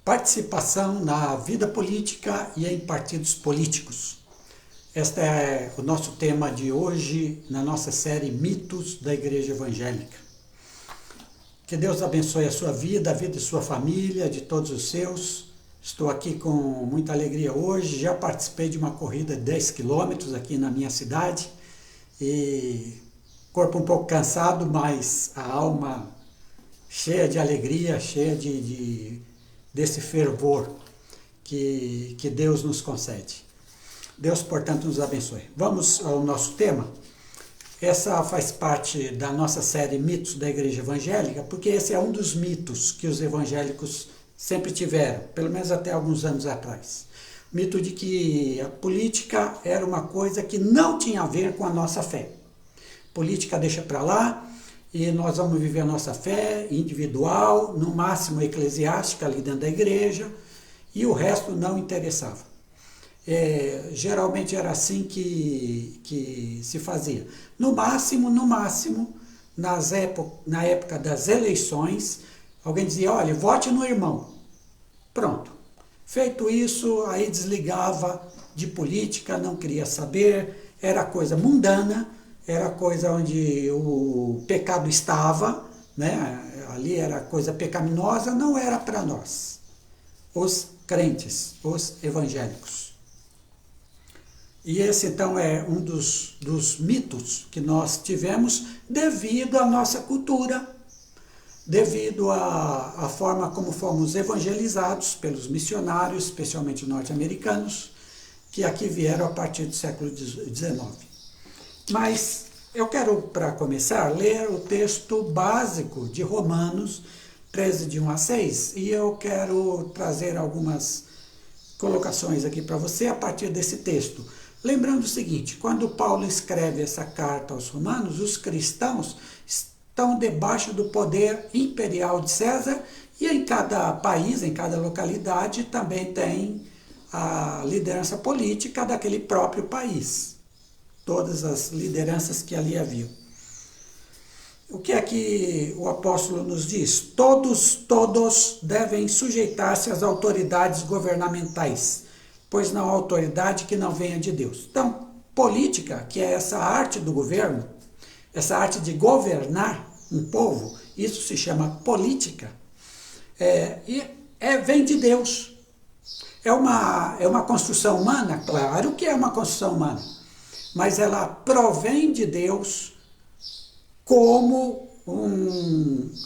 Participação na vida política e em partidos políticos. Este é o nosso tema de hoje na nossa série Mitos da Igreja Evangélica. Que Deus abençoe a sua vida, a vida de sua família, de todos os seus. Estou aqui com muita alegria hoje, já participei de uma corrida de 10 quilômetros aqui na minha cidade e corpo um pouco cansado, mas a alma cheia de alegria, cheia desse fervor que Deus nos concede. Deus, portanto, nos abençoe. Vamos ao nosso tema. Essa faz parte da nossa série Mitos da Igreja Evangélica, porque esse é um dos mitos que os evangélicos sempre tiveram, pelo menos até alguns anos atrás. O mito de que a política era uma coisa que não tinha a ver com a nossa fé. Política deixa para lá e nós vamos viver a nossa fé individual, no máximo eclesiástica ali dentro da igreja, e o resto não interessava. Geralmente era assim que se fazia. No máximo, na época das eleições, alguém dizia, olha, vote no irmão. Pronto. Feito isso, aí desligava de política, não queria saber, era coisa mundana, era coisa onde o pecado estava, né? Ali era coisa pecaminosa, não era para nós, os crentes, os evangélicos. E esse então é um dos mitos que nós tivemos devido à nossa cultura, devido à forma como fomos evangelizados pelos missionários, especialmente norte-americanos, que aqui vieram a partir do século XIX. Mas eu quero, para começar, ler o texto básico de Romanos 13, de 1 a 6, e eu quero trazer algumas colocações aqui para você a partir desse texto. Lembrando o seguinte, quando Paulo escreve essa carta aos romanos, os cristãos estão debaixo do poder imperial de César e em cada país, em cada localidade, também tem a liderança política daquele próprio país. Todas as lideranças que ali haviam. O que é que o apóstolo nos diz? Todos devem sujeitar-se às autoridades governamentais, pois não há autoridade que não venha de Deus. Então, política, que é essa arte do governo, essa arte de governar um povo, isso se chama política, vem de Deus. É uma construção humana? Claro que é uma construção humana, mas ela provém de Deus como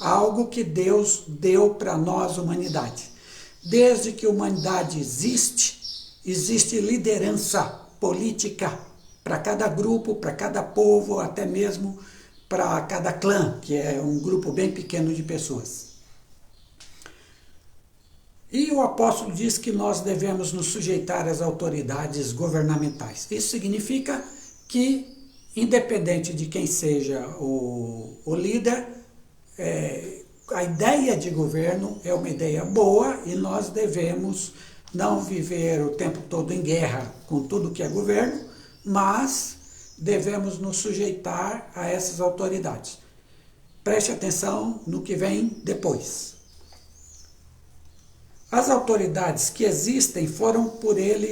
algo que Deus deu para nós, humanidade. Desde que a humanidade existe liderança política para cada grupo, para cada povo, até mesmo para cada clã, que é um grupo bem pequeno de pessoas. E o apóstolo diz que nós devemos nos sujeitar às autoridades governamentais. Isso significa que, independente de quem seja o líder, a ideia de governo é uma ideia boa e nós devemos não viver o tempo todo em guerra com tudo que é governo, mas devemos nos sujeitar a essas autoridades. Preste atenção no que vem depois. As autoridades que existem foram por ele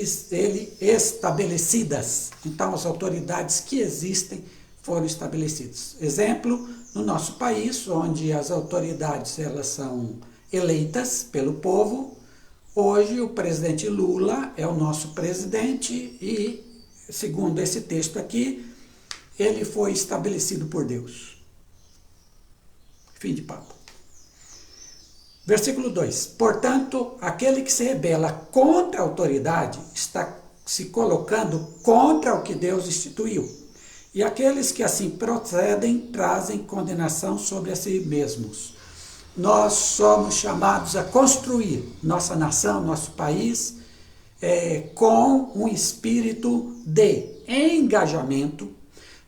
estabelecidas. Então, as autoridades que existem foram estabelecidas. Exemplo, no nosso país, onde as autoridades elas são eleitas pelo povo, hoje o presidente Lula é o nosso presidente e, segundo esse texto aqui, ele foi estabelecido por Deus. Fim de papo. Versículo 2. Portanto, aquele que se rebela contra a autoridade está se colocando contra o que Deus instituiu. E aqueles que assim procedem trazem condenação sobre a si mesmos. Nós somos chamados a construir nossa nação, nosso país, com um espírito de engajamento,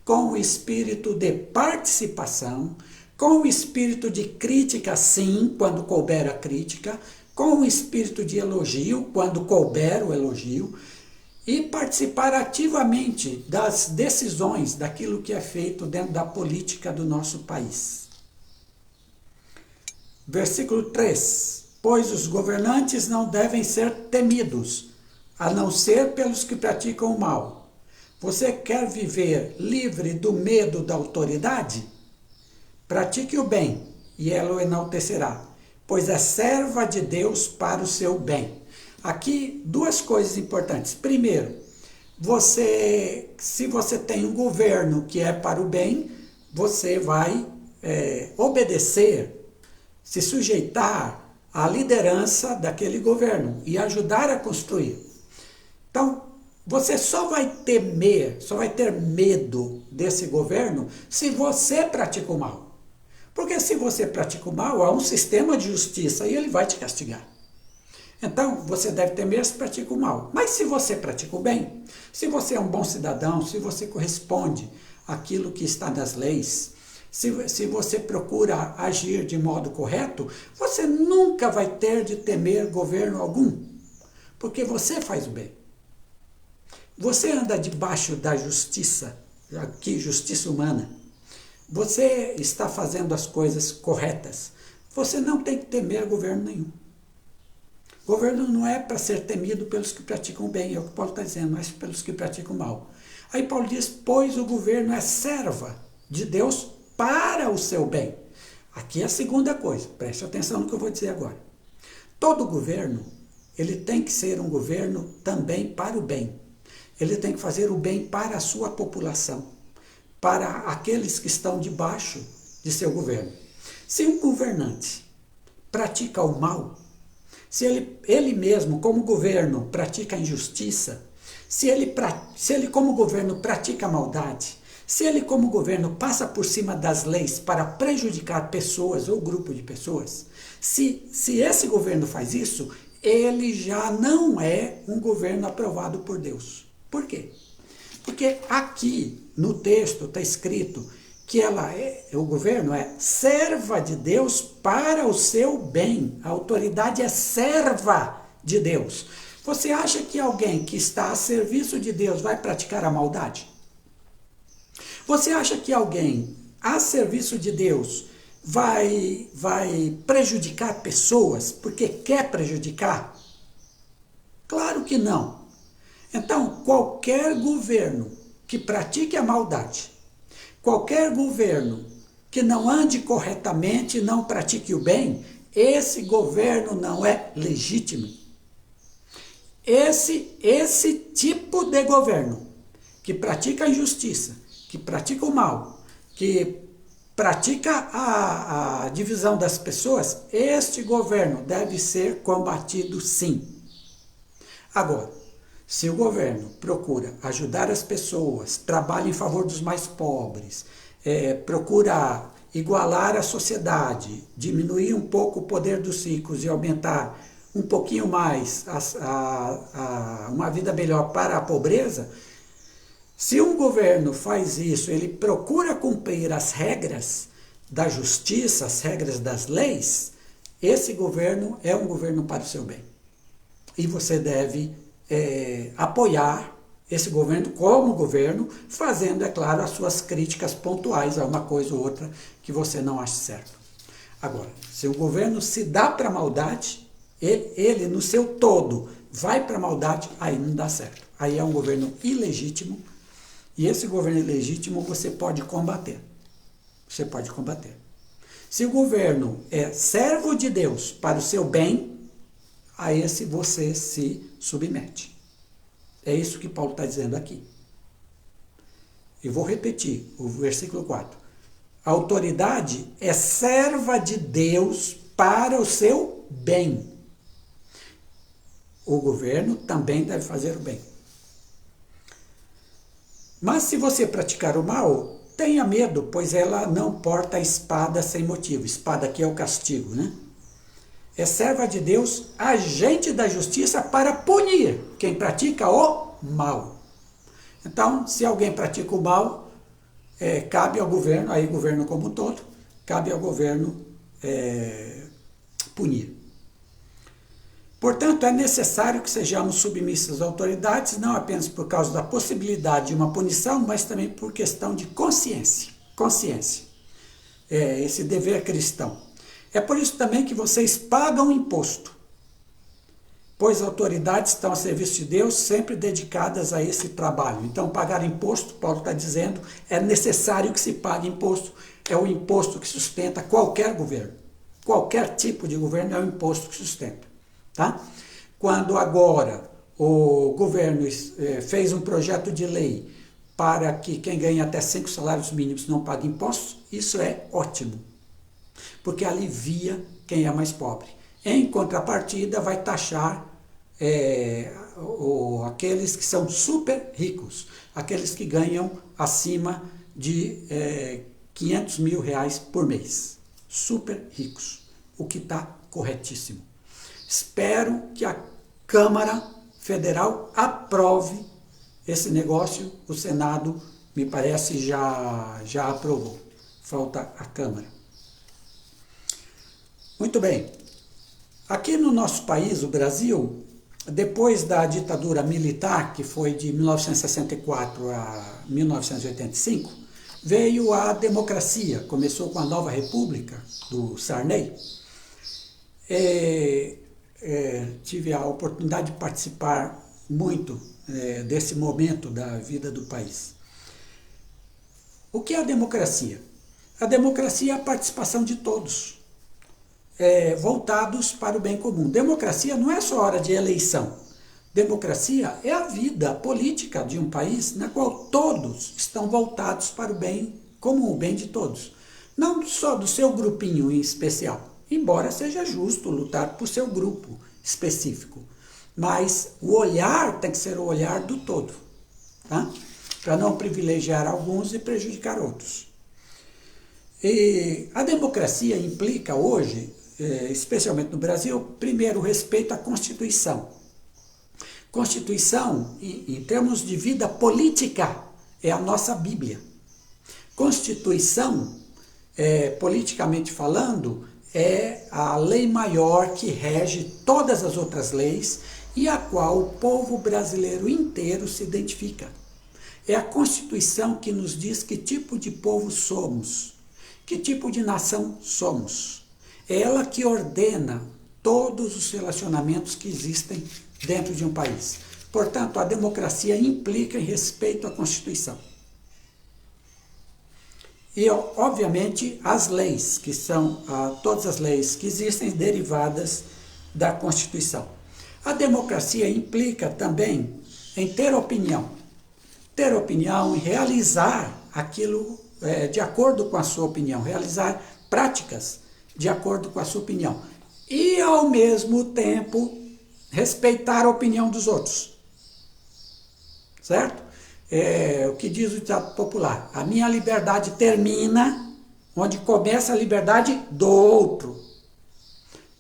com um espírito de participação, com o espírito de crítica, sim, quando couber a crítica, com o espírito de elogio, quando couber o elogio, e participar ativamente das decisões, daquilo que é feito dentro da política do nosso país. Versículo 3. pois os governantes não devem ser temidos, a não ser pelos que praticam o mal. Você quer viver livre do medo da autoridade? Pratique o bem, e ela o enaltecerá, pois é serva de Deus para o seu bem. Aqui, duas coisas importantes. Primeiro, se você tem um governo que é para o bem, você vai obedecer, se sujeitar à liderança daquele governo e ajudar a construir. Então, você só vai temer, só vai ter medo desse governo se você pratica o mal. Porque se você pratica o mal, há um sistema de justiça e ele vai te castigar. Então, você deve temer se pratica o mal. Mas se você pratica o bem, se você é um bom cidadão, se você corresponde àquilo que está nas leis, se você procura agir de modo correto, você nunca vai ter de temer governo algum, porque você faz o bem. Você anda debaixo da justiça, aqui, justiça humana. Você está fazendo as coisas corretas. Você não tem que temer governo nenhum. Governo não é para ser temido pelos que praticam o bem, é o que Paulo está dizendo, mas pelos que praticam o mal. Aí Paulo diz, pois o governo é serva de Deus para o seu bem. Aqui é a segunda coisa, preste atenção no que eu vou dizer agora. Todo governo, ele tem que ser um governo também para o bem. Ele tem que fazer o bem para a sua população, para aqueles que estão debaixo de seu governo. Se um governante pratica o mal, se ele mesmo, como governo, pratica a injustiça, se ele como governo pratica a maldade, se ele como governo passa por cima das leis para prejudicar pessoas ou grupo de pessoas, se esse governo faz isso, ele já não é um governo aprovado por Deus. Por quê? Porque aqui no texto está escrito que o governo é serva de Deus para o seu bem. A autoridade é serva de Deus. Você acha que alguém que está a serviço de Deus vai praticar a maldade? Você acha que alguém a serviço de Deus vai prejudicar pessoas porque quer prejudicar? Claro que não. Então, qualquer governo que pratique a maldade, qualquer governo que não ande corretamente, não pratique o bem, esse governo não é legítimo. Esse tipo de governo que pratica a injustiça, que pratica o mal, que pratica a divisão das pessoas, este governo deve ser combatido sim. Agora, se o governo procura ajudar as pessoas, trabalha em favor dos mais pobres, procura igualar a sociedade, diminuir um pouco o poder dos ricos e aumentar um pouquinho mais uma vida melhor para a pobreza, se um governo faz isso, ele procura cumprir as regras da justiça, as regras das leis, esse governo é um governo para o seu bem. E você deve apoiar esse governo como governo, fazendo, é claro, as suas críticas pontuais a uma coisa ou outra que você não acha certo. Agora, se o governo se dá para a maldade, ele no seu todo vai para a maldade, aí não dá certo. Aí é um governo ilegítimo, e esse governo ilegítimo você pode combater. Você pode combater. Se o governo é servo de Deus para o seu bem, a esse você se submete. É isso que Paulo está dizendo aqui. E vou repetir o versículo 4. A autoridade é serva de Deus para o seu bem. O governo também deve fazer o bem. Mas se você praticar o mal, tenha medo, pois ela não porta a espada sem motivo. Espada aqui é o castigo, né? É serva de Deus, agente da justiça para punir quem pratica o mal. Então, se alguém pratica o mal, cabe ao governo, aí o governo como um todo, cabe ao governo punir. Portanto, é necessário que sejamos submissos às autoridades, não apenas por causa da possibilidade de uma punição, mas também por questão de consciência. Consciência. Esse dever cristão. É por isso também que vocês pagam imposto, pois autoridades estão a serviço de Deus, sempre dedicadas a esse trabalho. Então, pagar imposto, Paulo está dizendo, é necessário que se pague imposto. É o imposto que sustenta qualquer governo. Qualquer tipo de governo é o imposto que sustenta. Tá? Quando agora o governo fez um projeto de lei para que quem ganha até 5 salários mínimos não pague impostos, isso é ótimo, porque alivia quem é mais pobre. Em contrapartida, vai taxar aqueles que são super ricos, aqueles que ganham acima de 500 mil reais por mês. Super ricos, o que está corretíssimo. Espero que a Câmara Federal aprove esse negócio. O Senado, me parece, já aprovou. Falta a Câmara. Muito bem. Aqui no nosso país, o Brasil, depois da ditadura militar, que foi de 1964 a 1985, veio a democracia. Começou com a nova república do Sarney. Tive a oportunidade de participar muito desse momento da vida do país. O que é a democracia? A democracia é a participação de todos, voltados para o bem comum. Democracia não é só hora de eleição. Democracia é a vida política de um país na qual todos estão voltados para o bem comum, o bem de todos. Não só do seu grupinho em especial, embora seja justo lutar por seu grupo específico. Mas o olhar tem que ser o olhar do todo, tá? Para não privilegiar alguns e prejudicar outros. E a democracia implica hoje, especialmente no Brasil, primeiro, o respeito à Constituição. Constituição, em termos de vida política, é a nossa Bíblia. Constituição, politicamente falando, é a lei maior que rege todas as outras leis e a qual o povo brasileiro inteiro se identifica. É a Constituição que nos diz que tipo de povo somos, que tipo de nação somos. É ela que ordena todos os relacionamentos que existem dentro de um país. Portanto, a democracia implica em respeito à Constituição. E, obviamente, as leis, que são todas as leis que existem derivadas da Constituição. A democracia implica também em ter opinião. Ter opinião e realizar aquilo de acordo com a sua opinião, realizar práticas de acordo com a sua opinião. E, ao mesmo tempo, respeitar a opinião dos outros. Certo? O que diz o ditado popular: a minha liberdade termina onde começa a liberdade do outro.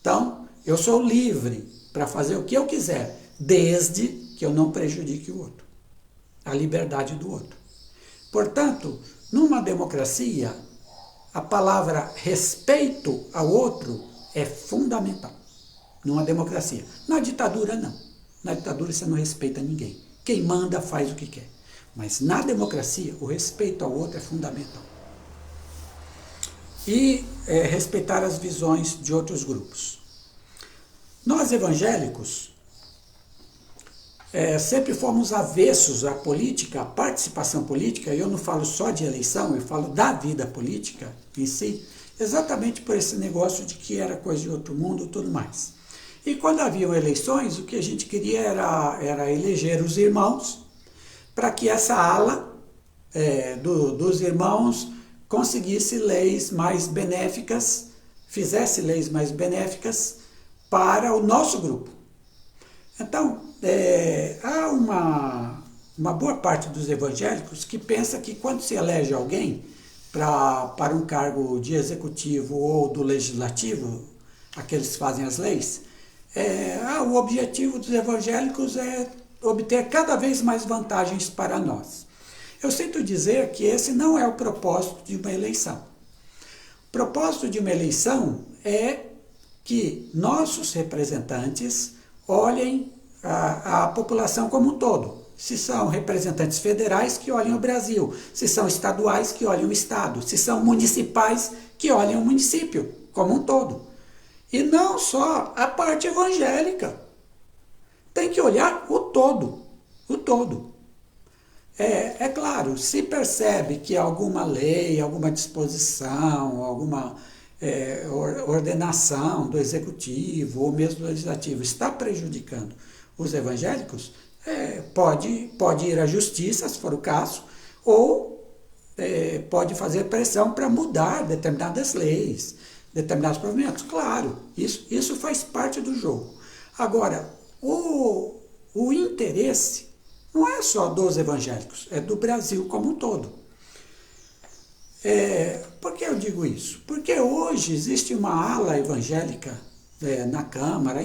Então, eu sou livre para fazer o que eu quiser, desde que eu não prejudique o outro. A liberdade do outro. Portanto, numa democracia, a palavra respeito ao outro é fundamental. Numa democracia. Na ditadura, não. Na ditadura você não respeita ninguém. Quem manda faz o que quer. Mas na democracia, o respeito ao outro é fundamental. E respeitar as visões de outros grupos. Nós evangélicos sempre fomos avessos à política, à participação política. Eu não falo só de eleição, eu falo da vida política em si, exatamente por esse negócio de que era coisa de outro mundo e tudo mais. E quando haviam eleições, o que a gente queria era eleger os irmãos, para que essa ala dos irmãos conseguisse leis mais benéficas, fizesse leis mais benéficas para o nosso grupo. Então, há uma boa parte dos evangélicos que pensa que quando se elege alguém para um cargo de executivo ou do legislativo, aqueles que fazem as leis, o objetivo dos evangélicos é obter cada vez mais vantagens para nós. Eu sinto dizer que esse não é o propósito de uma eleição. O propósito de uma eleição é que nossos representantes olhem a população como um todo. Se são representantes federais, que olhem o Brasil. Se são estaduais, que olhem o Estado. Se são municipais, que olhem o município. como um todo. E não só a parte evangélica. Tem que olhar o todo, o todo. É claro, se percebe que alguma lei, alguma disposição, alguma ordenação do executivo ou mesmo do legislativo está prejudicando os evangélicos, pode ir à justiça, se for o caso, ou pode fazer pressão para mudar determinadas leis, determinados provimentos. Claro, isso faz parte do jogo. Agora, o interesse não é só dos evangélicos, é do Brasil como um todo. Por que eu digo isso? Porque hoje existe uma ala evangélica na Câmara,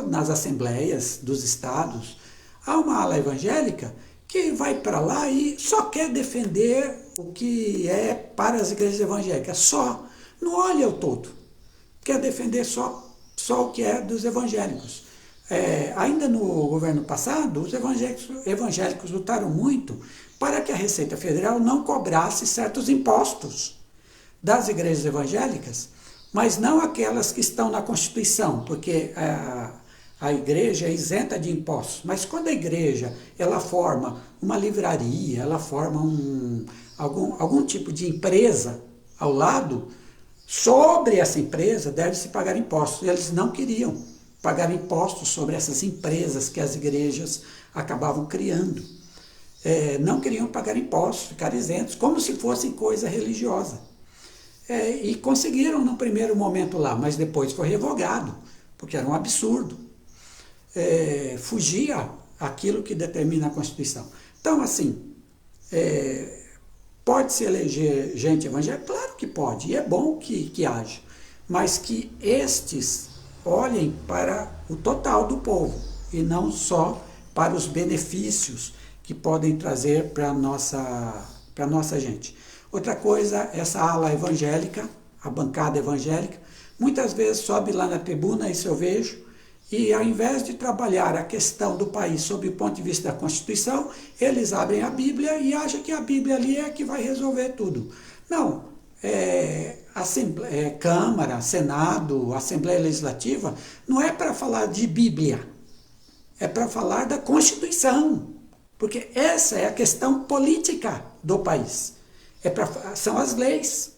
nas assembleias dos estados, há uma ala evangélica que vai para lá e só quer defender o que é para as igrejas evangélicas, só, não olha o todo, quer defender só o que é dos evangélicos. Ainda no governo passado, os evangélicos lutaram muito para que a Receita Federal não cobrasse certos impostos das igrejas evangélicas, mas não aquelas que estão na Constituição, porque a igreja é isenta de impostos. Mas quando a igreja ela forma uma livraria, ela forma algum tipo de empresa ao lado, sobre essa empresa deve-se pagar impostos. Eles não queriam pagar impostos sobre essas empresas que as igrejas acabavam criando. Não queriam pagar impostos, ficar isentos, como se fosse coisa religiosa. E conseguiram no primeiro momento lá, mas depois foi revogado, porque era um absurdo. Fugia aquilo que determina a Constituição. Então, assim, pode-se eleger gente evangélica? Claro que pode, e é bom que haja, mas que estes olhem para o total do povo e não só para os benefícios que podem trazer para a nossa gente. Outra coisa, essa ala evangélica, a bancada evangélica, muitas vezes sobe lá na tribuna, isso eu vejo, e ao invés de trabalhar a questão do país sob o ponto de vista da Constituição, eles abrem a Bíblia e acham que a Bíblia ali é que vai resolver tudo. Não, Câmara, Senado, Assembleia Legislativa, não é para falar de Bíblia, é para falar da Constituição, porque essa é a questão política do país, são as leis,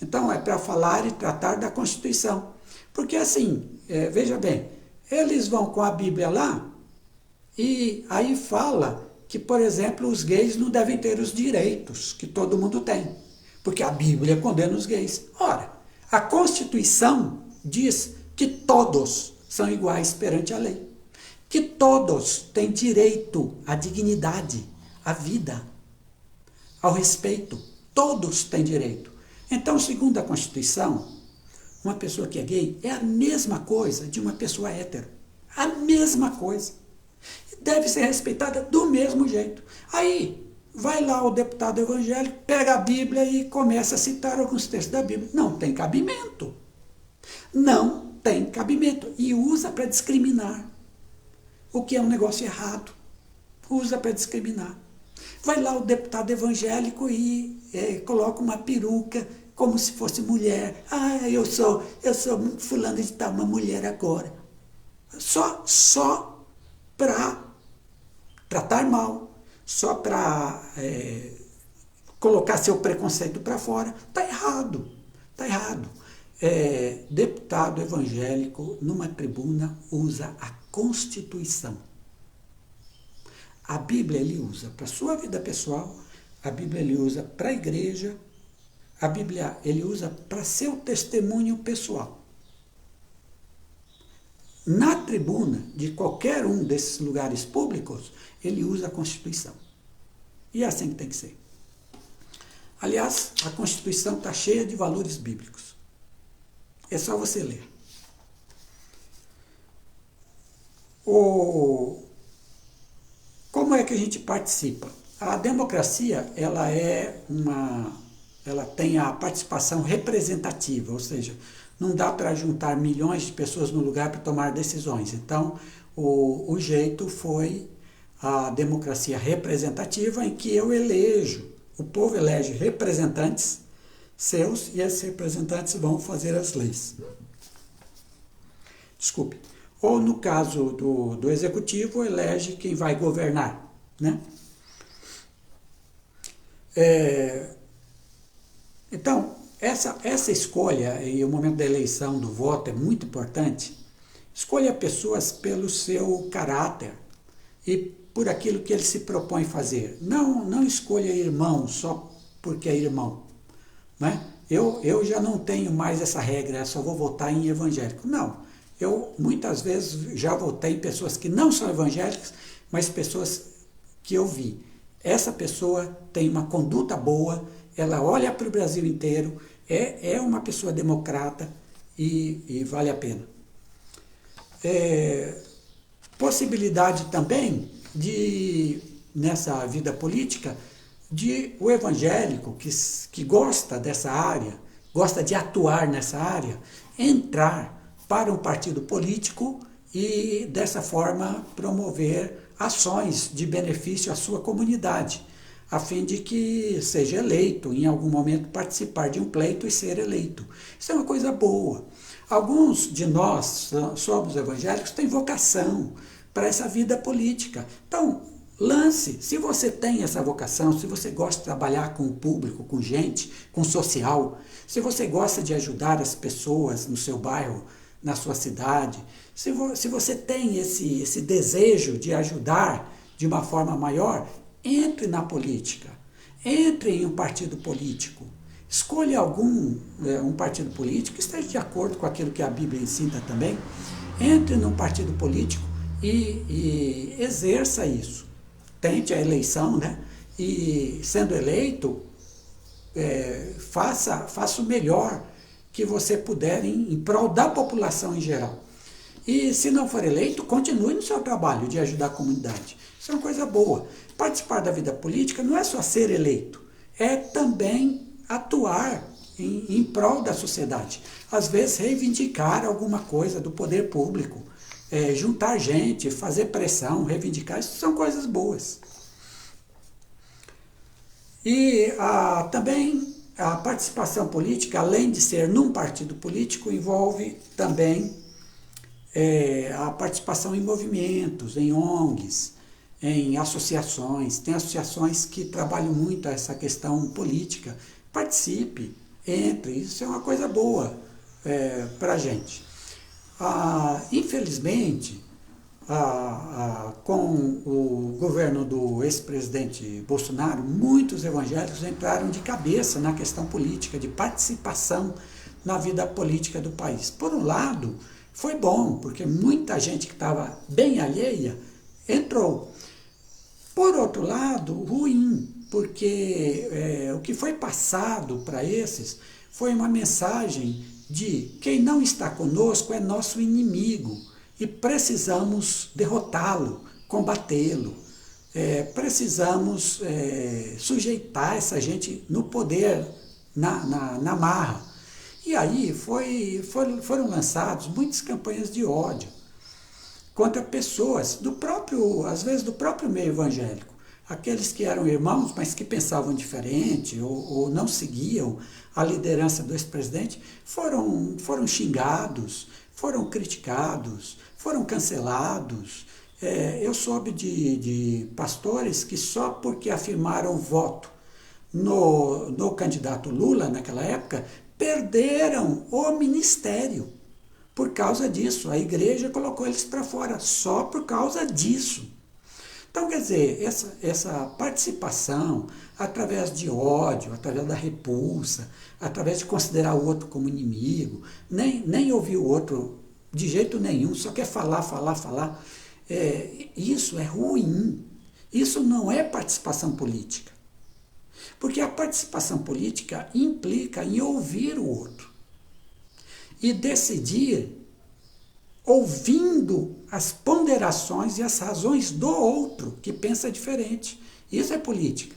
então é para falar e tratar da Constituição, porque assim, veja bem, eles vão com a Bíblia lá e aí fala que, por exemplo, os gays não devem ter os direitos que todo mundo tem, porque a Bíblia condena os gays. Ora, a Constituição diz que todos são iguais perante a lei, que todos têm direito à dignidade, à vida, ao respeito. Todos têm direito. Então, segundo a Constituição, uma pessoa que é gay é a mesma coisa de uma pessoa hétero. A mesma coisa. Deve ser respeitada do mesmo jeito. Aí, vai lá o deputado evangélico, pega a Bíblia e começa a citar alguns textos da Bíblia. Não tem cabimento. Não tem cabimento. E usa para discriminar. O que é um negócio errado. Usa para discriminar. Vai lá o deputado evangélico e coloca uma peruca como se fosse mulher. Eu sou fulano de tal, uma mulher agora. Só para tratar mal, só para colocar seu preconceito para fora. Está errado, está errado. Deputado evangélico, numa tribuna, usa a Constituição. A Bíblia ele usa para a sua vida pessoal, a Bíblia ele usa para a igreja, a Bíblia ele usa para seu testemunho pessoal. Na tribuna de qualquer um desses lugares públicos, ele usa a Constituição. E é assim que tem que ser. Aliás, a Constituição está cheia de valores bíblicos. É só você ler. Como é que a gente participa? A democracia, ela tem a participação representativa, ou seja, não dá para juntar milhões de pessoas no lugar para tomar decisões. Então, o jeito foi a democracia representativa, em que o povo elege representantes seus, e esses representantes vão fazer as leis. Desculpe. Ou, no caso do executivo, elege quem vai governar, né? Então, essa escolha e o momento da eleição do voto é muito importante. Escolha pessoas pelo seu caráter e por aquilo que ele se propõe fazer. Não escolha irmão só porque é irmão, né? Eu já não tenho mais essa regra, só vou votar em evangélico. Não, eu muitas vezes já votei em pessoas que não são evangélicas, mas pessoas que eu vi. Essa pessoa tem uma conduta boa, ela olha para o Brasil inteiro, é uma pessoa democrata e vale a pena. Possibilidade também de, nessa vida política, de o evangélico que gosta dessa área, gosta de atuar nessa área, entrar para um partido político e, dessa forma, promover ações de benefício à sua comunidade, a fim de que seja eleito, em algum momento participar de um pleito e ser eleito. Isso é uma coisa boa. Alguns de nós, somos evangélicos, têm vocação para essa vida política. Então, lance, se você tem essa vocação, se você gosta de trabalhar com o público, com gente, com social, se você gosta de ajudar as pessoas no seu bairro, na sua cidade, se você tem esse desejo de ajudar de uma forma maior, entre na política, entre em um partido político, escolha um partido político que esteja de acordo com aquilo que a Bíblia ensina também, entre num partido político e exerça isso. Tente a eleição, né? E sendo eleito, faça o melhor que você puder em prol da população em geral. E se não for eleito, continue no seu trabalho de ajudar a comunidade. Isso é uma coisa boa. Participar da vida política não é só ser eleito, é também atuar em prol da sociedade. Às vezes reivindicar alguma coisa do poder público, juntar gente, fazer pressão, reivindicar, isso são coisas boas. E também a participação política, além de ser num partido político, envolve também a participação em movimentos, em ONGs, em associações. Tem associações que trabalham muito essa questão política. Participe, entre, isso é uma coisa boa para a gente. Infelizmente, com o governo do ex-presidente Bolsonaro, muitos evangélicos entraram de cabeça na questão política, de participação na vida política do país. Por um lado, foi bom, porque muita gente que estava bem alheia entrou. Por outro lado, ruim, porque o que foi passado para esses foi uma mensagem de quem não está conosco é nosso inimigo e precisamos derrotá-lo, combatê-lo. Precisamos sujeitar essa gente no poder, na marra. E aí foram lançadas muitas campanhas de ódio contra pessoas às vezes do próprio meio evangélico. Aqueles que eram irmãos, mas que pensavam diferente ou não seguiam a liderança do ex-presidente, foram xingados, foram criticados, foram cancelados. Eu soube de pastores que só porque afirmaram voto no candidato Lula, naquela época, perderam o ministério. Por causa disso, a igreja colocou eles para fora, só por causa disso. Então, quer dizer, essa participação através de ódio, através da repulsa, através de considerar o outro como inimigo, nem ouvir o outro de jeito nenhum, só quer falar, isso é ruim. Isso não é participação política. Porque a participação política implica em ouvir o outro e decidir ouvindo as ponderações e as razões do outro que pensa diferente. Isso é política.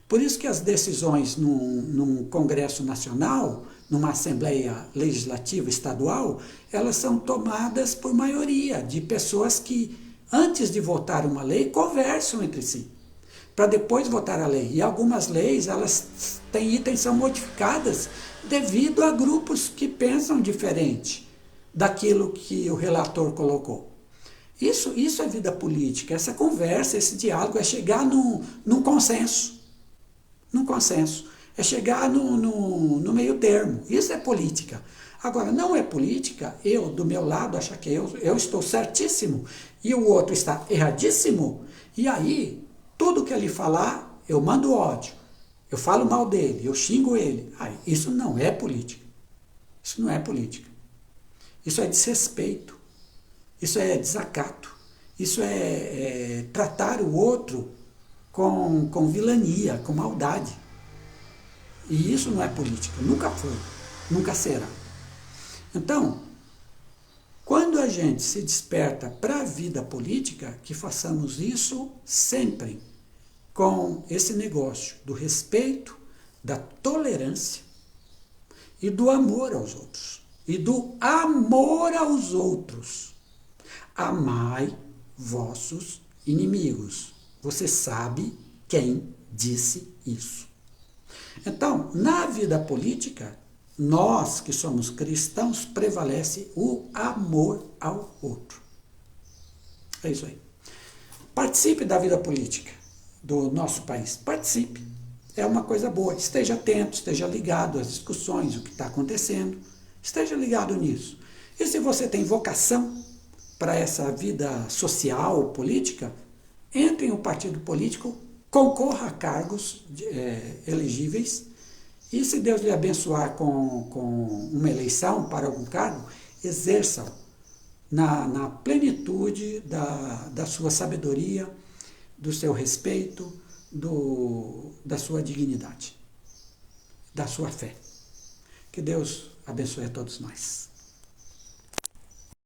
Por isso que as decisões num Congresso Nacional, numa Assembleia Legislativa Estadual, elas são tomadas por maioria de pessoas que, antes de votar uma lei, conversam entre si. para depois votar a lei. E algumas leis, elas têm itens, são modificadas devido a grupos que pensam diferente daquilo que o relator colocou. Isso é vida política, essa conversa, esse diálogo, é chegar num consenso. Num consenso. É chegar no meio termo. Isso é política. Agora, não é política eu, do meu lado, achar que eu estou certíssimo e o outro está erradíssimo, e aí, tudo que ele falar, eu mando ódio. Eu falo mal dele, eu xingo ele. Isso não é política. Isso não é política. Isso é desrespeito. Isso é desacato. Isso é tratar o outro com vilania, com maldade. E isso não é política. Nunca foi. Nunca será. Então, quando a gente se desperta para a vida política, que façamos isso sempre com esse negócio do respeito, da tolerância e do amor aos outros. E do amor aos outros. Amai vossos inimigos. Você sabe quem disse isso. Então, na vida política, nós que somos cristãos, prevalece o amor ao outro. É isso aí. Participe da vida política do nosso país. Participe. É uma coisa boa. Esteja atento, esteja ligado às discussões, o que está acontecendo. Esteja ligado nisso. E se você tem vocação para essa vida social, política, entre em um partido político, concorra a cargos elegíveis, e se Deus lhe abençoar com uma eleição para algum cargo, exerça-o na plenitude da sua sabedoria, do seu respeito, da sua dignidade, da sua fé. Que Deus abençoe a todos nós.